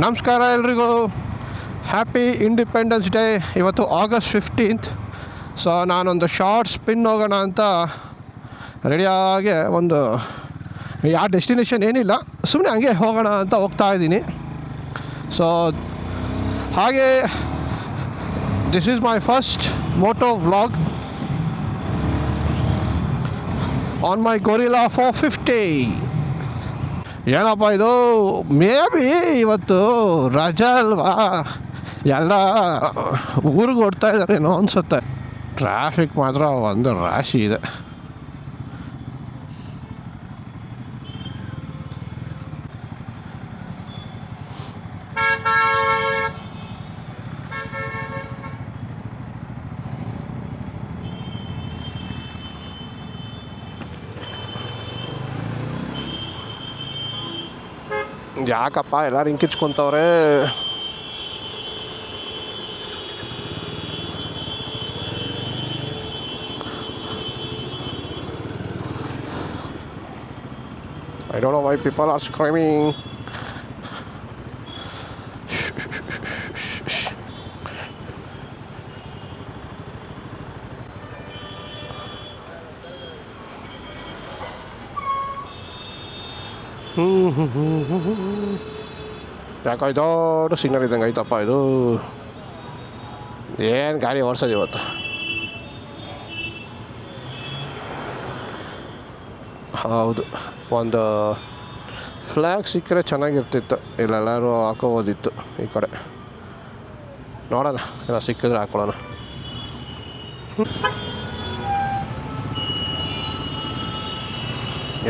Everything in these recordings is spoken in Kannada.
ನಮಸ್ಕಾರ ಎಲ್ರಿಗೂ. Happy independence day. ಇವತ್ತು August 15th. ಸೊ ನಾನೊಂದು ಶಾರ್ಟ್ ಸ್ಪಿನ್ ಹೋಗೋಣ ಅಂತ ರೆಡಿಯಾಗಿ ಒಂದು ಯಾವ ಡೆಸ್ಟಿನೇಷನ್ ಏನಿಲ್ಲ, ಸುಮ್ಮನೆ ಹಂಗೆ ಹೋಗೋಣ ಅಂತ ಹೋಗ್ತಾ ಇದ್ದೀನಿ. ಸೊ ಹಾಗೆ this is my first moto vlog on my Guerrilla 450. ಏನಪ್ಪ ಇದು, ಮೇ ಬಿ ಇವತ್ತು ರಜಾ ಅಲ್ವಾ, ಎಲ್ಲ ಊರಿಗೆ ಓಡ್ತಾ ಇದ್ದಾರೇನೋ ಅನಿಸುತ್ತೆ. ಟ್ರಾಫಿಕ್ ಮಾತ್ರ ಒಂದು ರಾಶಿ ಇದೆ. ಯಾಕಪ್ಪ ಎಲ್ಲರೂ ಹಿಂಕಿಚ್ಕೊತವ್ರೆ? I don't know why people are screaming. ಯಾಕೋ ದೊಡ್ಡ ಸಿಗ್ನಲ್ ಇದ್ದಂಗೆ ಐತಪ್ಪ ಇದು. ಏನು ಗಾಡಿ ಓಡಿಸೋದು ಇವತ್ತು? ಹೌದು, ಒಂದು ಫ್ಲ್ಯಾಗ್ ಸಿಕ್ಕರೆ ಚೆನ್ನಾಗಿರ್ತಿತ್ತು. ಇಲ್ಲೆಲ್ಲರೂ ಹಾಕೋಬೋದಿತ್ತು ಈ ಕಡೆ. ನೋಡೋಣ, ಏನೋ ಸಿಕ್ಕಿದ್ರೆ ಹಾಕೊಳ್ಳೋಣ.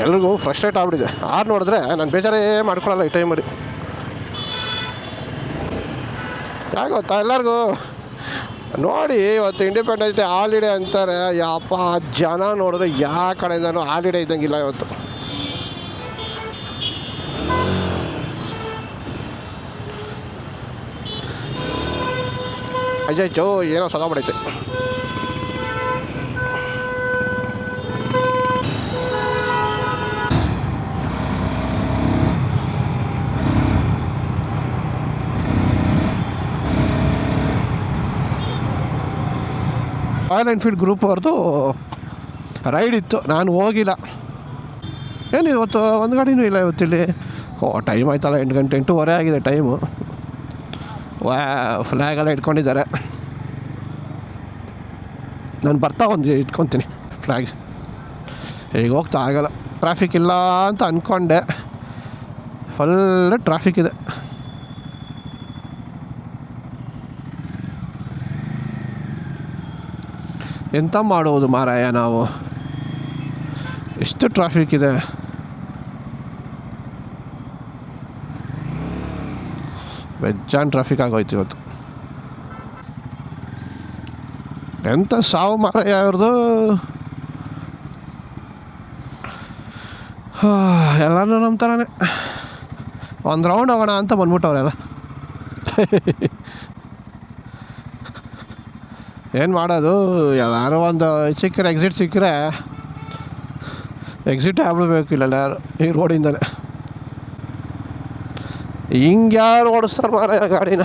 ಎಲ್ರಿಗೂ ಫ್ರಸ್ಟ್ರೇಟ್ ಆಗ್ಬಿಟ್ಟಿದೆ. ಆರು ನೋಡಿದ್ರೆ ನಾನು ಬೇಜಾರೇ ಮಾಡ್ಕೊಳ್ಳಲ್ಲ ಈ ಟೈಮಲ್ಲಿ. ಯಾಕೆ ಗೊತ್ತಾ, ಎಲ್ಲರಿಗೂ ನೋಡಿ ಇವತ್ತು ಇಂಡಿಪೆಂಡೆನ್ಸ್ ಡೇ ಹಾಲಿಡೇ ಅಂತಾರೆ. ಯಪ್ಪ, ಜನ ನೋಡಿದ್ರೆ ಯಾವ ಕಡೆಯಿಂದನೂ ಹಾಲಿಡೇ ಇದ್ದಂಗಿಲ್ಲ ಇವತ್ತು. ಅಯ್ಯೋ, ಏನೋ ಸಲ ಮಾಡೈತೆ. ರಾಯಲ್ ಎನ್ಫೀಲ್ಡ್ ಗ್ರೂಪ್ ಅವ್ರದ್ದು ರೈಡ್ ಇತ್ತು, ನಾನು ಹೋಗಿಲ್ಲ. ಏನು ಇವತ್ತು ಒಂದು ಗಾಡಿನೂ ಇಲ್ಲ ಇವತ್ತಿಲ್ಲಿ. ಟೈಮ್ ಆಯ್ತಲ್ಲ, 8 ಗಂಟೆ 8:30 ಆಗಿದೆ ಟೈಮು. ಫ್ಲ್ಯಾಗೆಲ್ಲ ಇಟ್ಕೊಂಡಿದ್ದಾರೆ. ನಾನು ಬರ್ತಾ ಒಂದು ಇಟ್ಕೊತೀನಿ ಫ್ಲ್ಯಾಗ್. ಈಗ ಹೋಗ್ತಾ ಆಗಲ್ಲ, ಟ್ರಾಫಿಕ್ ಇಲ್ಲ ಅಂತ ಅಂದ್ಕೊಂಡೆ. ಫುಲ್ ಟ್ರಾಫಿಕ್ ಇದೆ. ಎಂತ ಮಾಡೋದು ಮಾರಾಯ ನಾವು, ಎಷ್ಟು ಟ್ರಾಫಿಕ್ ಇದೆ. ಬೆಜ್ಜಾನ್ ಟ್ರಾಫಿಕ್ ಆಗೋಯ್ತು ಇವತ್ತು. ಎಂಥ ಸಾವು ಮಾರಾಯ ಅವ್ರದ್ದು. ಎಲ್ಲರೂ ನಮ್ಮ ಥರನೇ ಒಂದು ರೌಂಡ್ ಹೋಗೋಣ ಅಂತ ಬಂದ್ಬಿಟ್ಟವ್ರೆಲ್ಲ. ಏನು ಮಾಡೋದು, ಎಲ್ಲರೂ ಒಂದು ಸಿಕ್ಕರೆ ಎಕ್ಸಿಟ್ ಸಿಕ್ಕರೆ ಎಕ್ಸಿಟ್ ಆಗ್ಬಿಡ್ಬೇಕು. ಇಲ್ಲ ಯಾರು ಈ ರೋಡಿಂದಲೇ ಹಿಂಗೆ ಯಾರು ಓಡಿಸ್ತಾರೆ ಮಾರಾಯ ಗಾಡಿನ.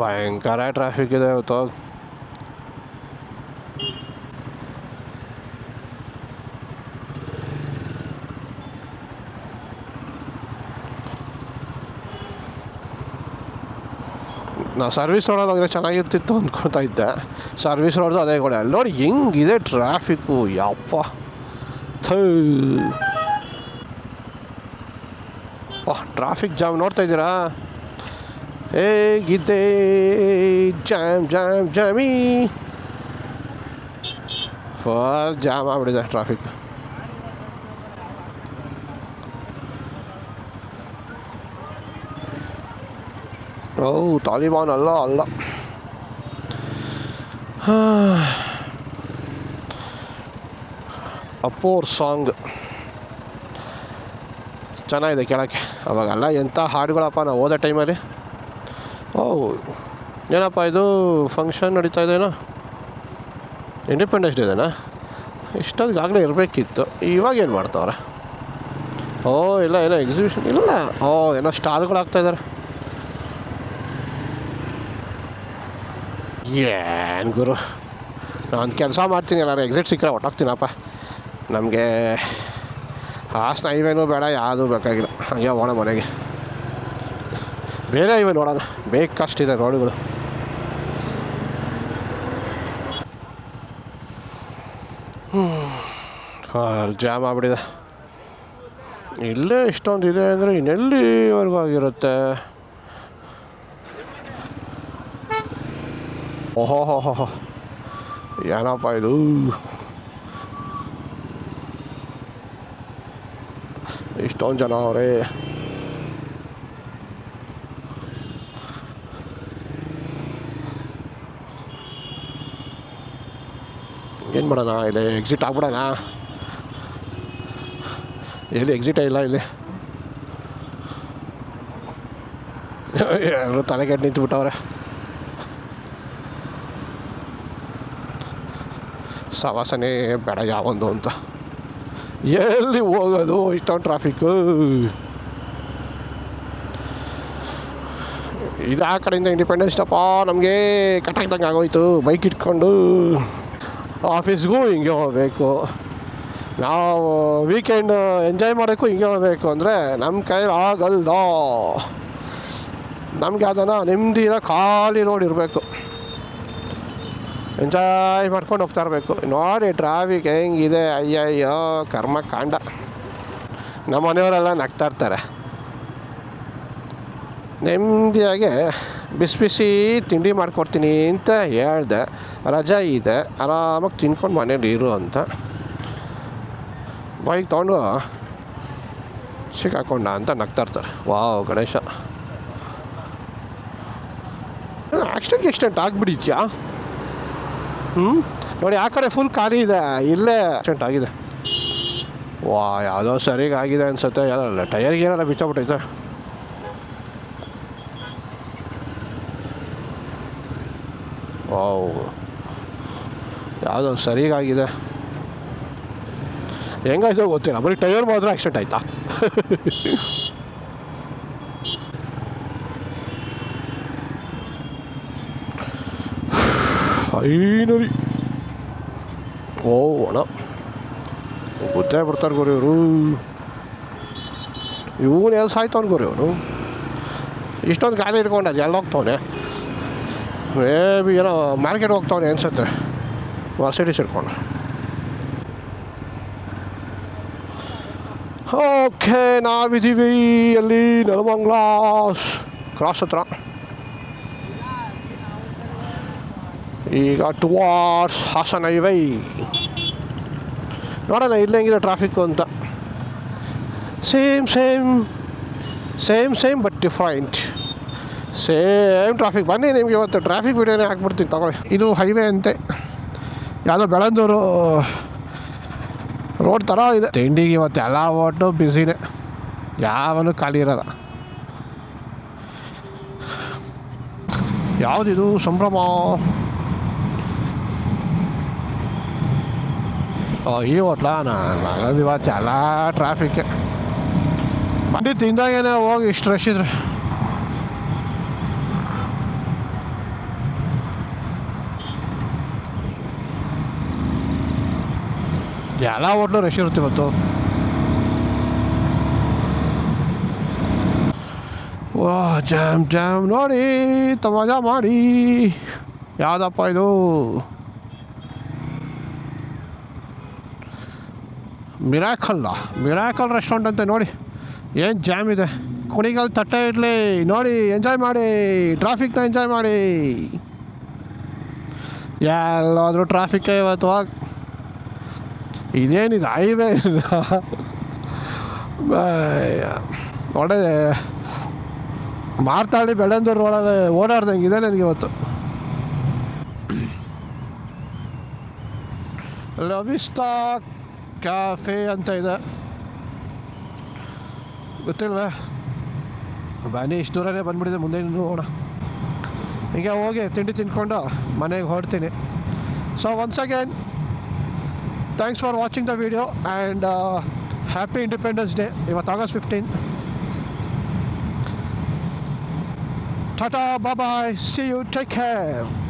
ಭಯಂಕರ ಟ್ರಾಫಿಕ್ ಇದೆ ಇವತ್ತು. ನಾವು ಸರ್ವಿಸ್ ರೋಡಲ್ಲಿ ಹೋದರೆ ಚೆನ್ನಾಗಿರ್ತಿತ್ತು ಅಂದ್ಕೊಳ್ತಾ ಇದ್ದೆ. ಸರ್ವಿಸ್ ರೋಡ್ದು ಅದೇ ಗೋಡೆ. ಅಲ್ಲಿ ನೋಡಿ ಹೆಂಗಿದೆ ಟ್ರಾಫಿಕ್ಕು, ಯಪ್ಪ. ಟ್ರಾಫಿಕ್ ಜಾಮ್ ನೋಡ್ತಾ ಇದ್ದೀರಾ ಹೇಗಿದೆ? Jam jam Jami, full jam ಆಗ್ಬಿಟ್ಟಿದೆ ಟ್ರಾಫಿಕ್. ಓ, ತಾಲಿಬಾನ್ ಅಲ್ಲ. ಅಪ್ಪೋರ್ ಸಾಂಗ್ ಚೆನ್ನಾಗಿದೆ ಕೇಳೋಕ್ಕೆ. ಅವಾಗೆಲ್ಲ ಎಂಥ ಹಾಡುಗಳಪ್ಪ ನಾವು ಓದೋ ಟೈಮಲ್ಲಿ. ಏನಪ್ಪ ಇದು ಫಂಕ್ಷನ್ ನಡೀತಾ ಇದೆಯೇನೋ, ಇಂಡಿಪೆಂಡೆನ್ಸ್ ಡೇ ಇದೆನಾ? ಇಷ್ಟೊತ್ತಿಗಾಗಲೇ ಇರಬೇಕಿತ್ತು. ಇವಾಗ ಏನು ಮಾಡ್ತಾವ್ರೆ? ಓ ಇಲ್ಲ ಏನೋ ಎಕ್ಸಿಬಿಷನ್ ಇಲ್ಲ. ಓ ಏನೋ ಸ್ಟಾಲ್ಗಳು ಆಗ್ತಾಯಿದ್ದಾರೆ. ಏನು ಗುರು, ನಾನು ಕೆಲಸ ಮಾಡ್ತೀನಿ, ಎಲ್ಲರೂ ಎಕ್ಸಿಟ್ ಸಿಕ್ಕರೆ ಹೊಟ್ಟೋಗ್ತೀನಪ್ಪ. ನಮಗೆ ಹಾಸನ ಹೈವೇನೂ ಬೇಡ, ಯಾವುದೂ ಬೇಕಾಗಿಲ್ಲ. ಹಾಗೆ ಹೋಗೋಣ ಮನೆಗೆ. ಬೇರೆ ಹೈವೇ ನೋಡೋಣ, ಬೇಕಷ್ಟಿದೆ ರೋಡುಗಳು. ಜಾಮ್ ಆಗ್ಬಿಟ್ಟಿದೆ. ಇಲ್ಲೇ ಇಷ್ಟೊಂದು ಇದೆ ಅಂದರೆ ಇನ್ನೆಲ್ಲಿವರೆಗೂ ಆಗಿರುತ್ತೆ. ಓಹೋ ಹೋ ಹೋ ಹೋ, ಏನಪ್ಪ ಇದು. ಇಷ್ಟೊಂದು ಜನ ಅವರೇ. ಏನು ಮಾಡೋಣ, ಇಲ್ಲಿ ಎಕ್ಸಿಟ್ ಆಗ್ಬಿಡೋಣ. ಎಲ್ಲಿ ಎಕ್ಸಿಟೇ ಇಲ್ಲ ಇಲ್ಲಿ. ಎಲ್ಲರೂ ತಲೆಗೆಟ್ಟು ನಿಂತುಬಿಟ್ಟವ್ರೆ. ಸವಾಸನೆ ಬೇಡ ಯಾವೊಂದು ಅಂತ. ಎಲ್ಲಿ ಹೋಗೋದು, ಇಷ್ಟೊಂದು ಟ್ರಾಫಿಕ್ಕು. ಇದು ಆ ಕಡೆಯಿಂದ ಇಂಡಿಪೆಂಡೆನ್ಸ್ ಡಪ್ಪ ನಮಗೆ ಕಟ್ಟಾಗ್ದಂಗೆ ಆಗೋಯ್ತು. ಬೈಕ್ ಇಟ್ಕೊಂಡು ಆಫೀಸ್ಗೂ ಹಿಂಗೆ ಹೋಗಬೇಕು. ನಾವು ವೀಕೆಂಡ್ ಎಂಜಾಯ್ ಮಾಡೋಕ್ಕೂ ಹಿಂಗೆ ಹೋಗಬೇಕು ಅಂದರೆ ನಮ್ಮ ಕೈಲಿ ಆಗಲ್ದ. ನಮಗೆ ಅದನ್ನು ನೆಮ್ಮದಿನ ಖಾಲಿ ರೋಡ್ ಇರಬೇಕು, ಎಂಜಾಯ್ ಮಾಡ್ಕೊಂಡು ಹೋಗ್ತಾ ಇರಬೇಕು. ನೋಡಿ ಟ್ರಾಫಿಕ್ ಹೆಂಗಿದೆ, ಅಯ್ಯಯ್ಯೋ ಕರ್ಮಕಾಂಡ. ನಮ್ಮ ಮನೆಯವರೆಲ್ಲ ನಗ್ತಾ ಇರ್ತಾರೆ. ನೆಮ್ಮದಿಯಾಗೆ ಬಿಸಿ ಬಿಸಿ ತಿಂಡಿ ಮಾಡ್ಕೊಡ್ತೀನಿ ಅಂತ ಹೇಳ್ದೆ, ರಜಾ ಇದೆ ಆರಾಮಾಗಿ ತಿನ್ಕೊಂಡು ಮನೇಲಿ ಇರು ಅಂತ. ಬೈಕ್ ತೊಗೊಂಡು ಸಿಕ್ಕಾಕೊಂಡ ಅಂತ ನಗ್ತಾ ಇರ್ತಾರೆ. ವಾವ್ ಗಣೇಶ, ಆಕ್ಸಿಡೆಂಟ್ ಆಗಿಬಿಡಿದ್ಯಾ? ನೋಡಿ ಆ ಕಡೆ ಫುಲ್ ಖಾಲಿ ಇದೆ, ಇಲ್ಲೇ ಆಕ್ಸಿಡೆಂಟ್ ಆಗಿದೆ. ವಾ ಯಾವುದೋ ಸರಿಗೆ ಆಗಿದೆ ಅನ್ಸುತ್ತೆ. ಯಾವುದಲ್ಲ ಟೈರ್ಗೆ ಏನೆಲ್ಲ ಬಿಚ್ಚಬಿಟ್ಟೈತೆ. ವಾವ್ ಯಾವುದೋ ಸರಿಗಾಗಿದೆ. ಹೆಂಗಾಯ್ತೋ ಗೊತ್ತಿಲ್ಲ, ಬರೀ ಟೈರ್ ಮಾತ್ರ ಆಕ್ಸಿಡೆಂಟ್ ಆಯ್ತಾ. ಫೈನಲಿ ಓ ಅಣ್ಣ ಗೊತ್ತೇ ಬಿಡ್ತಾರೆ ಗುರು ಇವರು. ಇವನು ಎಲ್ಲಿ ಸಾಯ್ತವನು ಗುರು ಇವನು. ಇಷ್ಟೊಂದು ಗಾಡಿ ಇಟ್ಕೊಂಡ ಎಲ್ಲ ಹೋಗ್ತವನೆ. ಮೇ ಬಿ ಏನೋ ಮಾರ್ಕೆಟ್ ಹೋಗ್ತವನೆ ಅನ್ಸುತ್ತೆ. ಮರ್ಸಿಡೀಸ್ ಇಟ್ಕೊಂಡು. ಓಕೆ ನಾವಿದ್ದೀವಿ ಅಲ್ಲಿ ನೆಲಮಂಗಲ ಕ್ರಾಸ್ ಹತ್ರ. ಈಗ ಟುವಾರ್ಡ್ಸ್ ಹಾಸನ ಹೈವೇ. ನೋಡೋಣ ಇಲ್ಲಿ ಹೆಂಗಿದೆ ಟ್ರಾಫಿಕ್ಕು ಅಂತ. Same but different. Same traffic. ಬನ್ನಿ ನಿಮಗೆ ಇವತ್ತು ಟ್ರಾಫಿಕ್ ವಿಡಿಯೋನೇ ಹಾಕ್ಬಿಡ್ತೀನಿ ತಗೊಳ್ಳಿ. ಇದು ಹೈವೇ ಅಂತೆ, ಯಾವುದೋ ಬೆಳಂದೂರು ರೋಡ್ ಥರ ಇದೆ. ತಿಂಡಿಗೆ ಇವತ್ತು ಎಲ್ಲ ಓಟು ಬ್ಯುಸಿನೇ, ಯಾವನು ಖಾಲಿ ಇರೋಲ್ಲ. ಯಾವುದಿದು ಸಂಭ್ರಮ. ಈ ಹೋಟ್ಲಾ? ನಾನು ಇವತ್ತು ಎಲ್ಲ ಟ್ರಾಫಿಕ್ಕೆ. ಬಂದು ತಿಂದಾಗೇನೆ ಹೋಗಿ ಇಷ್ಟು ರಶ್ ಇದ್ರೆ. ಎಲ್ಲ ಹೋಟ್ಲು ರಶ್ ಇರುತ್ತೆ ಇವತ್ತು. ವಾ ಜಾಮ್ ನೋಡಿ ಮಜಾ ಮಾಡಿ. ಯಾವುದಪ್ಪ ಇದು? ಮಿರಾಕಲ್ ರೆಸ್ಟೋರೆಂಟ್ ಅಂತೆ. ನೋಡಿ ಏನು ಜಾಮ್ ಇದೆ. ಕುಣಿಗಲ್ ತಟ್ಟೆ ಇಡ್ಲಿ ನೋಡಿ, ಎಂಜಾಯ್ ಮಾಡಿ, ಟ್ರಾಫಿಕ್ನ ಎಂಜಾಯ್ ಮಾಡಿ. ಎಲ್ಲಾದರೂ ಟ್ರಾಫಿಕ್ಕೇ ಇವತ್ತು. ಇದೇನಿದೆ ಹೈವೇ ಇಲ್ಲ. ಒಳ್ಳೆ ಮಾರ್ತಾಳಿ ಬೆಳಂದೂರು ರೋಡಲ್ಲಿ ಓಡಾಡ್ದಂಗಿದೆ ನನಗೆ ಇವತ್ತು. ಲವಿಸ್ತಾ ಕ್ಯಾಫೆ ಅಂತ ಇದೆ, ಗೊತ್ತಿಲ್ವೇ? ಬನ್ನಿ, ಇಷ್ಟು ದೂರನೇ ಬಂದುಬಿಟ್ಟಿದೆ. ಮುಂದೆ ನೋಡೋಣ. ಹೀಗೆ ಹೋಗಿ ತಿಂಡಿ ತಿನ್ಕೊಂಡು ಮನೆಗೆ ಹೊರಡ್ತೀನಿ. So once again thanks for watching the video and happy independence day. ಇವತ್ತು August 15. Tata, bye, see you, take care.